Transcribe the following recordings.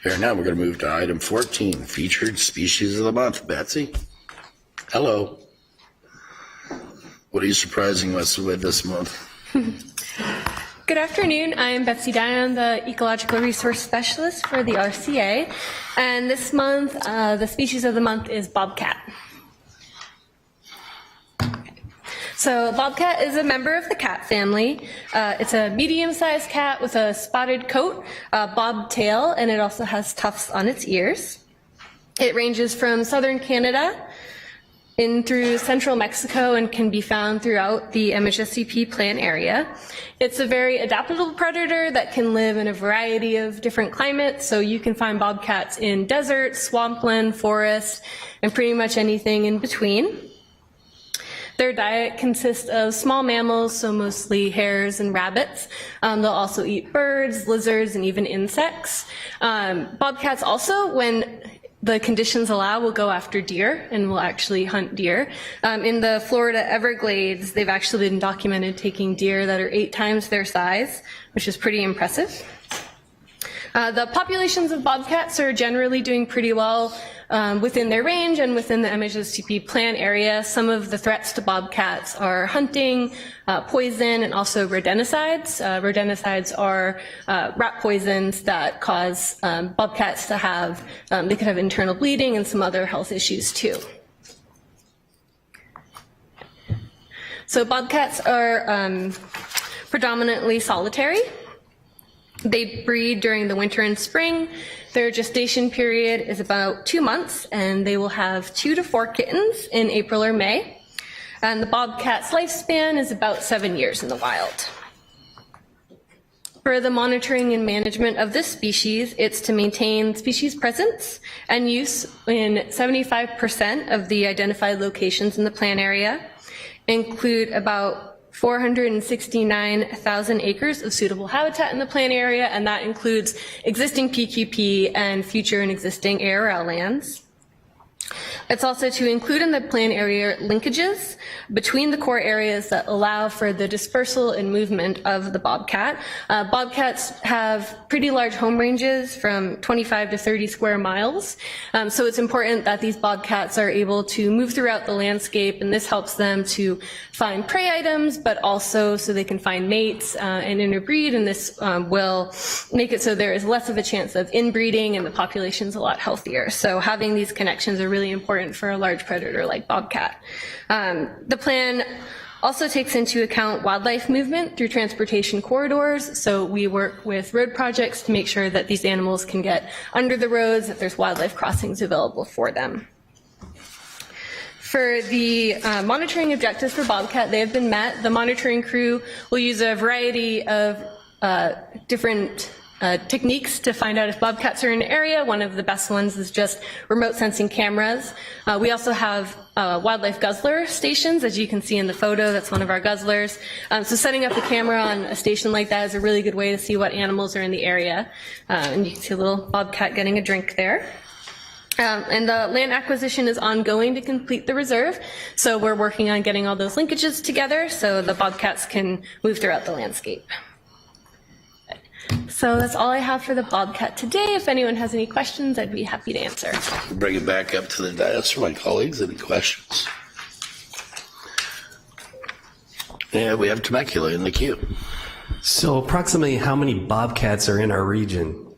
Here now we're going to move to item 14, featured species of the month. Betsy, hello. What are you surprising us with this month? Good afternoon. I'm Betsy Dye. I'm the Ecological Resource Specialist for the RCA. And this month, the species of the month is bobcat. So bobcat is a member of the cat family. It's a medium-sized cat with a spotted coat, bobtail, and it also has tufts on its ears. It ranges from southern Canada in through central Mexico and can be found throughout the MHSCP plan area. It's a very adaptable predator that can live in a variety of different climates, so you can find bobcats in deserts, swampland, forests, and pretty much anything in between. Their diet consists of small mammals, so mostly hares and rabbits. They'll also eat birds, lizards, and even insects. Bobcats also, when the conditions allow, will go after deer and will actually hunt deer. In the Florida Everglades, they've actually been documented taking deer that are 8 times their size, which is pretty impressive. The populations of bobcats are generally doing pretty well within their range and within the MHSCP plan area. Some of the threats to bobcats are hunting, poison, and also rodenticides. Rodenticides are rat poisons that cause bobcats to have, they could have internal bleeding and some other health issues too. So bobcats are predominantly solitary. They breed during the winter and spring. Their gestation period is about 2 months, and they will have 2 to 4 kittens in April or May. And the bobcat's lifespan is about 7 years in the wild. For the monitoring and management of this species, it's to maintain species presence and use in 75% of the identified locations in the plan area, include about 469,000 acres of suitable habitat in the plan area, and that includes existing PQP and future and existing ARL lands. It's also to include in the plan area linkages between the core areas that allow for the dispersal and movement of the bobcat. Bobcats have pretty large home ranges from 25 to 30 square miles, so it's important that these bobcats are able to move throughout the landscape, and this helps them to find prey items, but also so they can find mates and interbreed, and this will make it so there is less of a chance of inbreeding and the population's a lot healthier. So having these connections are really important for a large predator like bobcat. The plan also takes into account wildlife movement through transportation corridors, so we work with road projects to make sure that these animals can get under the roads, that there's wildlife crossings available for them. For the monitoring objectives for bobcat, they have been met. The monitoring crew will use a variety of different techniques to find out if bobcats are in an area. One of the best ones is just remote sensing cameras. We also have wildlife guzzler stations, as you can see in the photo. That's one of our guzzlers. So setting up a camera on a station like that is a really good way to see what animals are in the area. And you can see a little bobcat getting a drink there. And the land acquisition is ongoing to complete the reserve, so we're working on getting all those linkages together so the bobcats can move throughout the landscape. So that's all I have for the bobcat today. If anyone has any questions, I'd be happy to answer. Bring it back up to the dais for my colleagues. Any questions? Yeah, we have Temecula in the queue. So approximately how many bobcats are in our region?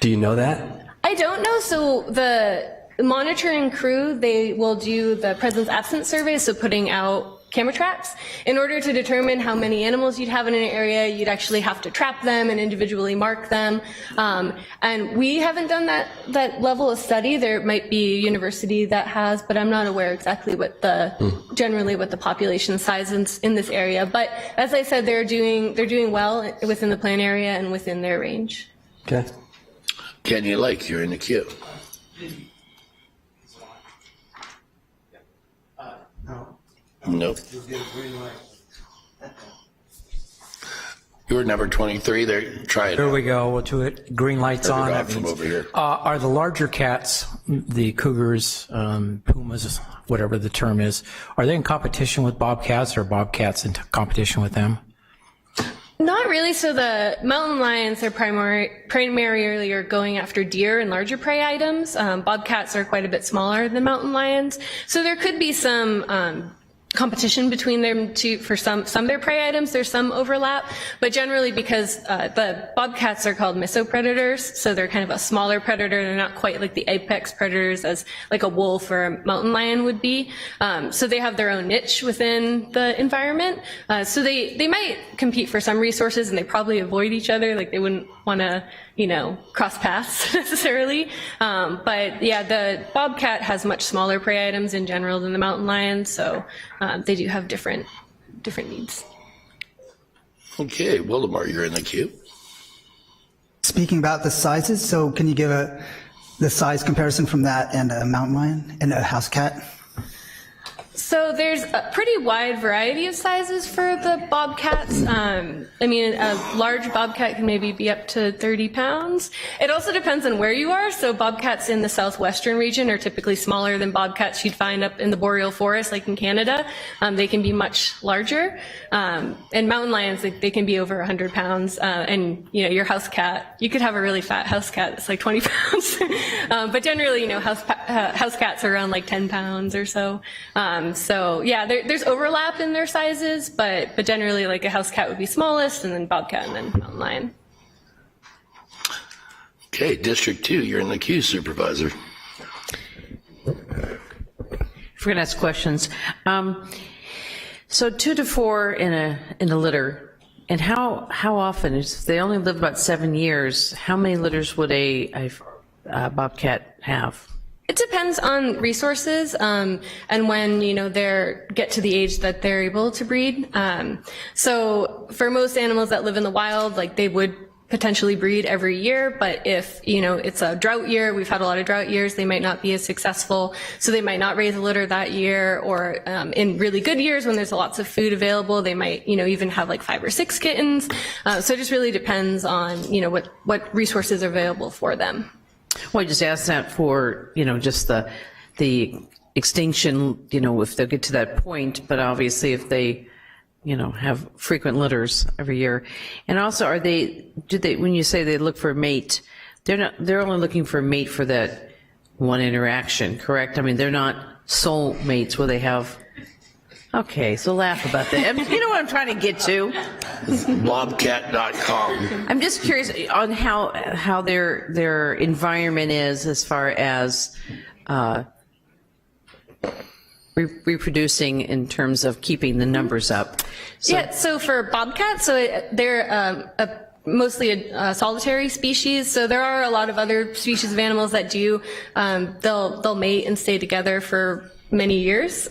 Do you know that? I don't know. So the monitoring crew, they will do the presence absence survey, so putting out camera traps. In order to determine how many animals you'd have in an area, you'd actually have to trap them and individually mark them. And we haven't done that level of study. There might be a university that has, but I'm not aware exactly what generally what the population size is in this area. But as I said, they're doing well within the plan area and within their range. Okay. Kenya Lake, you're in the queue. Nope. You're number 23 there. Try it. Here we go to it. Green light's on. That From means, over here. are the larger cats, the cougars, pumas, whatever the term is, are they in competition with bobcats or bobcats in competition with them? Not really. So the mountain lions are primarily are going after deer and larger prey items. Bobcats are quite a bit smaller than mountain lions. So there could be some competition between them two for some of their prey items. There's some overlap, but generally because the bobcats are called mesopredators, so they're kind of a smaller predator. They're not quite like the apex predators as like a wolf or a mountain lion would be. So they have their own niche within the environment. So they might compete for some resources, and they probably avoid each other. Like they wouldn't want to, cross paths necessarily. But yeah, the bobcat has much smaller prey items in general than the mountain lion, so they do have different needs. Okay, Wildemar, you're in the queue. Speaking about the sizes, so can you give the size comparison from that and a mountain lion and a house cat? So there's a pretty wide variety of sizes for the bobcats. A large bobcat can maybe be up to 30 pounds. It also depends on where you are. So bobcats in the southwestern region are typically smaller than bobcats you'd find up in the boreal forest, like in Canada. They can be much larger. And mountain lions, they can be over 100 pounds. Your house cat, you could have a really fat house cat that's like 20 pounds. But generally, house cats are around like 10 pounds or so. There's overlap in their sizes, but generally like a house cat would be smallest, and then bobcat, and then mountain lion. Okay, District 2, you're in the queue, Supervisor. If we're going to ask questions. So 2 to 4 in a litter, and how often, if they only live about 7 years, how many litters would a bobcat have? It depends on resources and when they get to the age that they're able to breed. So for most animals that live in the wild, like they would potentially breed every year, but if it's a drought year, we've had a lot of drought years, they might not be as successful, so they might not raise a litter that year. Or in really good years when there's lots of food available, they might even have like 5 or 6 kittens. So it just really depends on what resources are available for them. Well, I just asked that for, just the extinction, if they'll get to that point, but obviously if they, have frequent litters every year. And also, when you say they look for a mate, they're only looking for a mate for that one interaction, correct? I mean, they're not soul mates where they have, okay, so laugh about that. You know what I'm trying to get to? Bobcat.com. I'm just curious on how their environment is as far as reproducing in terms of keeping the numbers up. So for bobcats, they're mostly a solitary species. So there are a lot of other species of animals that do. They'll mate and stay together for many years.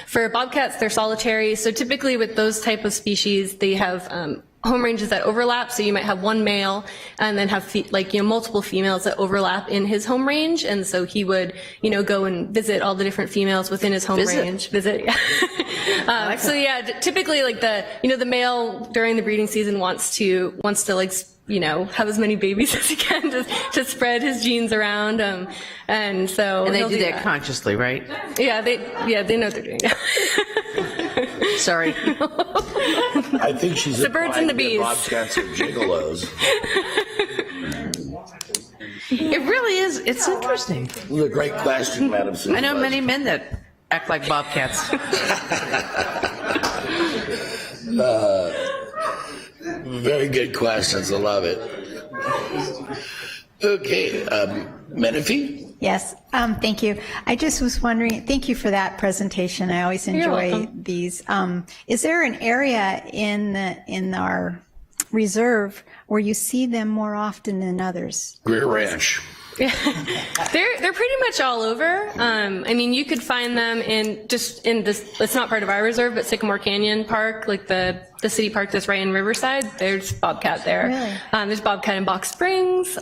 For bobcats, they're solitary. So typically with those type of species, they have home ranges that overlap. So you might have one male and then have multiple females that overlap in his home range. And so he would, go and visit all the different females within his home range. Typically like the male during the breeding season wants to have as many babies as he can to spread his genes around. And they do that consciously, right? Yeah, they know what they're doing. Sorry. I think she's the birds and the bees. Bobcats are gigolos. It really is. It's interesting. This is a great question, Madam Supervisor. I know many men that act like bobcats. Very good questions. I love it. Okay, Menifee? Yes, thank you. I just was wondering, thank you for that presentation. I always enjoy these. Is there an area in our reserve where you see them more often than others? Greer Ranch. Yeah, they're pretty much all over. You could find them in this, it's not part of our reserve, but Sycamore Canyon Park, like the city park that's right in Riverside, there's bobcat there. Really? There's bobcat in Box Springs.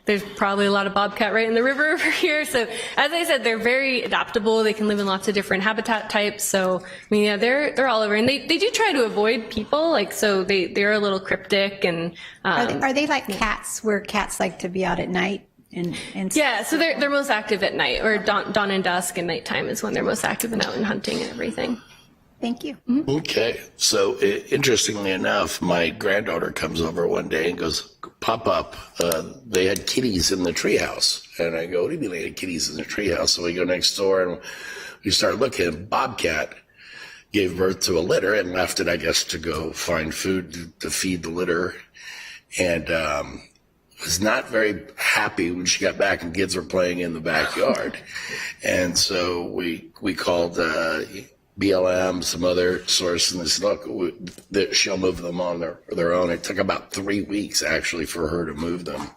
There's probably a lot of bobcat right in the river over here. So as I said, they're very adaptable. They can live in lots of different habitat types. So, they're all over. And they do try to avoid people, they're a little cryptic. And Are they like cats, where cats like to be out at night? Yeah, so they're most active at night, or dawn and dusk, and nighttime is when they're most active and out and hunting and everything. Thank you. Okay. So interestingly enough, my granddaughter comes over one day and goes, "Pop up, they had kitties in the treehouse." And I go, "What do you mean they had kitties in the treehouse?" So we go next door and we start looking. Bobcat gave birth to a litter and left it, I guess, to go find food to feed the litter. And was not very happy when she got back and kids were playing in the backyard. And so we called BLM, some other source, and they said, "Look, she'll move them on their own." It took about 3 weeks, actually, for her to move them.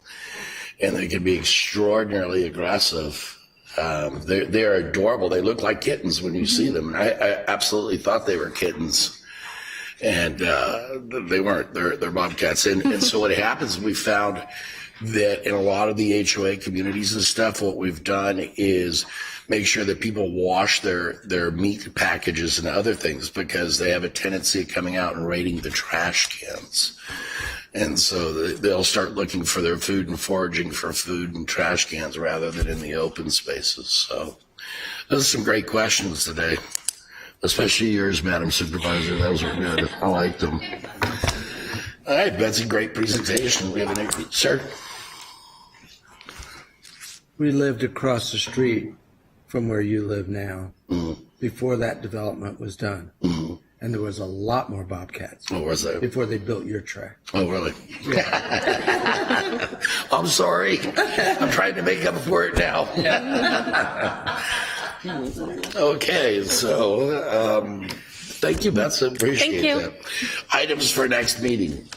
And they can be extraordinarily aggressive. They're adorable. They look like kittens when you see them. And I absolutely thought they were kittens. And they weren't. They're bobcats. And so what happens, we found that in a lot of the HOA communities and stuff, what we've done is make sure that people wash their meat packages and other things, because they have a tendency of coming out and raiding the trash cans. And so they'll start looking for their food and foraging for food in trash cans rather than in the open spaces. So those are some great questions today, especially yours, Madam Supervisor. Those were good. I liked them. All right, Betsy, great presentation. We have an sir. We lived across the street from where you live now before that development was done. And there was a lot more bobcats. What was that? Before they built your track. Oh, really? Yeah. I'm sorry. I'm trying to make up for it now. Okay, so thank you, Betsy. Appreciate Thank you. that. Items for next meeting.